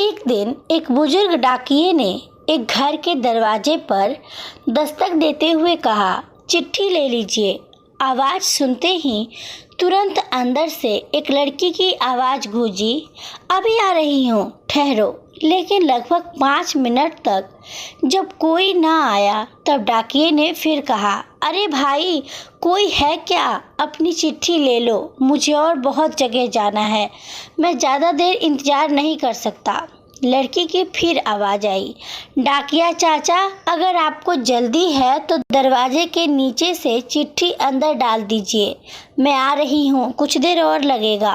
एक दिन एक बुजुर्ग डाकिये ने एक घर के दरवाजे पर दस्तक देते हुए कहा, चिट्ठी ले लीजिए। आवाज़ सुनते ही तुरंत अंदर से एक लड़की की आवाज़ गूंजी, अभी आ रही हूँ, ठहरो। लेकिन लगभग 5 मिनट तक जब कोई ना आया तब डाकिये ने फिर कहा, अरे भाई, कोई है क्या? अपनी चिट्ठी ले लो, मुझे और बहुत जगह जाना है, मैं ज़्यादा देर इंतज़ार नहीं कर सकता। लड़की की फिर आवाज़ आई, डाकिया चाचा, अगर आपको जल्दी है तो दरवाजे के नीचे से चिट्ठी अंदर डाल दीजिए, मैं आ रही हूँ, कुछ देर और लगेगा।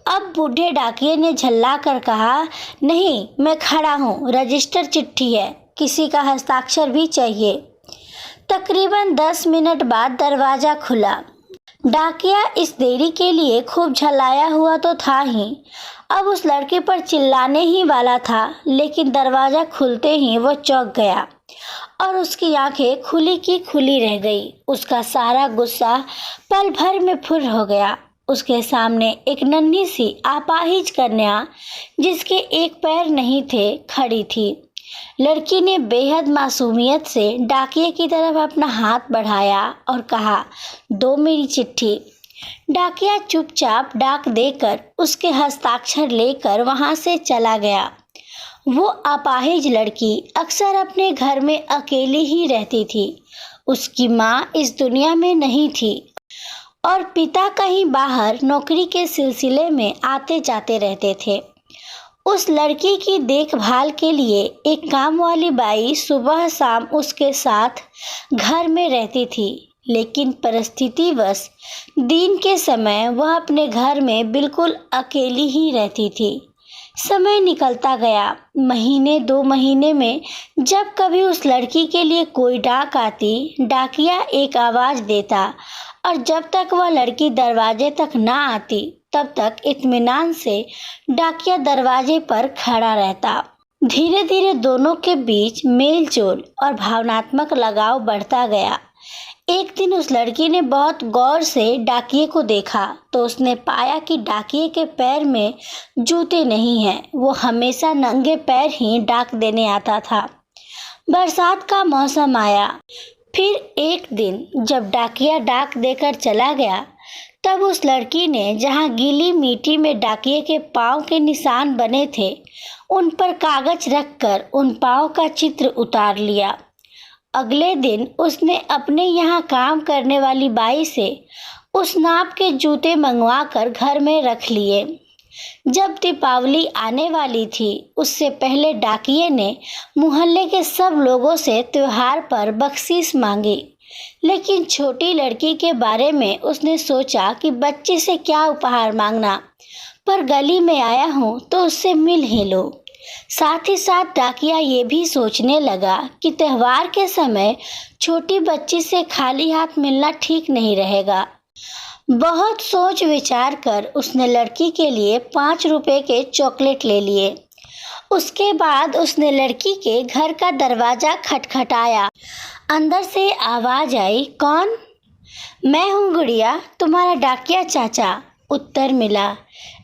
अब बूढ़े डाकिये ने झल्ला कर कहा, नहीं, मैं खड़ा हूँ, रजिस्टर चिट्ठी है, किसी का हस्ताक्षर भी चाहिए। तकरीबन 10 मिनट बाद दरवाज़ा खुला। डाकिया इस देरी के लिए खूब झल्लाया हुआ तो था ही, अब उस लड़के पर चिल्लाने ही वाला था, लेकिन दरवाज़ा खुलते ही वो चौंक गया और उसकी आंखें खुली की खुली रह गई। उसका सारा गुस्सा पल भर में फुर हो गया। उसके सामने एक नन्ही सी अपाहिज कन्या, जिसके एक पैर नहीं थे, खड़ी थी। लड़की ने बेहद मासूमियत से डाकिये की तरफ अपना हाथ बढ़ाया और कहा, दो मेरी चिट्ठी। डाकिया चुपचाप डाक देकर उसके हस्ताक्षर लेकर वहां से चला गया। वो अपाहिज लड़की अक्सर अपने घर में अकेली ही रहती थी। उसकी माँ इस दुनिया में नहीं थी और पिता कहीं बाहर नौकरी के सिलसिले में आते जाते रहते थे। उस लड़की की देखभाल के लिए एक काम वाली बाई सुबह शाम उसके साथ घर में रहती थी, लेकिन परिस्थितिवश दिन के समय वह अपने घर में बिल्कुल अकेली ही रहती थी। समय निकलता गया। महीने 2 महीने में जब कभी उस लड़की के लिए कोई डाक आती, डाकिया एक आवाज़ देता और जब तक वह लड़की दरवाजे तक ना आती तब तक इत्मीनान से डाकिया दरवाजे पर खड़ा रहता। धीरे धीरे दोनों के बीच मेल जोल और भावनात्मक लगाव बढ़ता गया। एक दिन उस लड़की ने बहुत गौर से डाकिये को देखा तो उसने पाया कि डाकिये के पैर में जूते नहीं हैं। वो हमेशा नंगे पैर ही डाक देने आता था। बरसात का मौसम आया। फिर एक दिन जब डाकिया डाक देकर चला गया तब उस लड़की ने जहाँ गीली मिट्टी में डाकिये के पाँव के निशान बने थे, उन पर कागज रखकर उन पाँव का चित्र उतार लिया। अगले दिन उसने अपने यहाँ काम करने वाली बाई से उस नाप के जूते मंगवाकर घर में रख लिए। जब दीपावली आने वाली थी, उससे पहले डाकिये ने मोहल्ले के सब लोगों से त्योहार पर बख्शीश मांगी, लेकिन छोटी लड़की के बारे में उसने सोचा कि बच्चे से क्या उपहार मांगना, पर गली में आया हूँ तो उससे मिल ही लो। साथ ही साथ डाकिया ये भी सोचने लगा कि त्योहार के समय छोटी बच्ची से खाली हाथ मिलना ठीक नहीं रहेगा। बहुत सोच विचार कर उसने लड़की के लिए 5 रुपए के चॉकलेट ले लिए। उसके बाद उसने लड़की के घर का दरवाज़ा खटखटाया। अंदर से आवाज़ आई, कौन? मैं हूँ गुड़िया, तुम्हारा डाकिया चाचा, उत्तर मिला।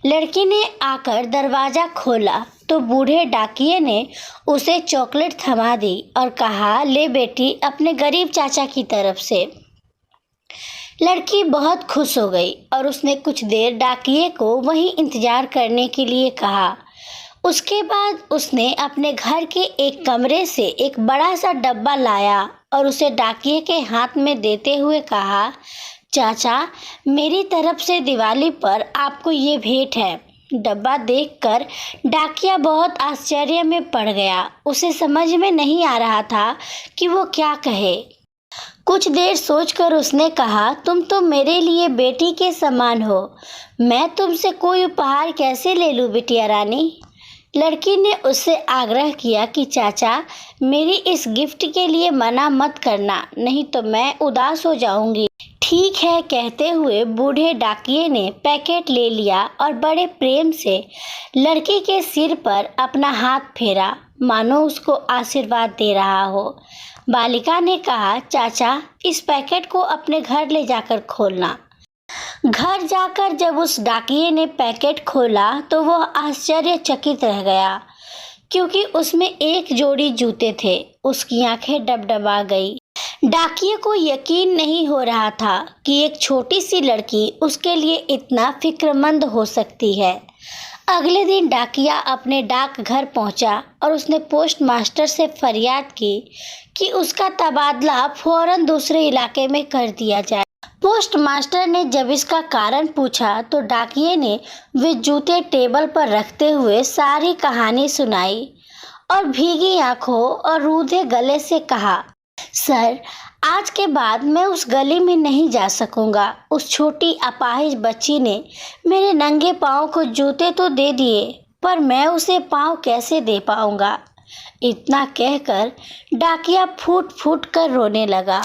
लड़की ने आकर दरवाज़ा खोला तो बूढ़े डाकिये ने उसे चॉकलेट थमा दी और कहा, ले बेटी, अपने गरीब चाचा की तरफ से। लड़की बहुत खुश हो गई और उसने कुछ देर डाकिये को वहीं इंतज़ार करने के लिए कहा। उसके बाद उसने अपने घर के एक कमरे से एक बड़ा सा डब्बा लाया और उसे डाकिये के हाथ में देते हुए कहा, चाचा, मेरी तरफ से दिवाली पर आपको ये भेंट है। डब्बा देखकर डाकिया बहुत आश्चर्य में पड़ गया। उसे समझ में नहीं आ रहा था कि वो क्या कहे। कुछ देर सोचकर उसने कहा, तुम तो मेरे लिए बेटी के समान हो, मैं तुमसे कोई उपहार कैसे ले लूँ बिटिया रानी? लड़की ने उससे आग्रह किया कि चाचा, मेरी इस गिफ्ट के लिए मना मत करना, नहीं तो मैं उदास हो जाऊंगी। ठीक है, कहते हुए बूढ़े डाकिये ने पैकेट ले लिया और बड़े प्रेम से लड़की के सिर पर अपना हाथ फेरा, मानो उसको आशीर्वाद दे रहा हो। बालिका ने कहा, चाचा, इस पैकेट को अपने घर ले जाकर खोलना। घर जाकर जब उस डाकिये ने पैकेट खोला तो वह आश्चर्यचकित रह गया, क्योंकि उसमें एक जोड़ी जूते थे। उसकी आंखें डबडबा गई। डाकिये को यकीन नहीं हो रहा था कि एक छोटी सी लड़की उसके लिए इतना फिक्रमंद हो सकती है। अगले दिन डाकिया अपने डाकघर पहुंचा और उसने पोस्ट मास्टर से फरियाद की कि उसका तबादला फौरन दूसरे इलाके में कर दिया जाए। पोस्ट मास्टर ने जब इसका कारण पूछा तो डाकिये ने वे जूते टेबल पर रखते हुए सारी कहानी सुनाई और भीगी आंखों और रूधे गले से कहा, सर, आज के बाद मैं उस गली में नहीं जा सकूंगा। उस छोटी अपाहिज बच्ची ने मेरे नंगे पाँव को जूते तो दे दिए, पर मैं उसे पाँव कैसे दे पाऊंगा। इतना कहकर डाकिया फूट फूट कर रोने लगा।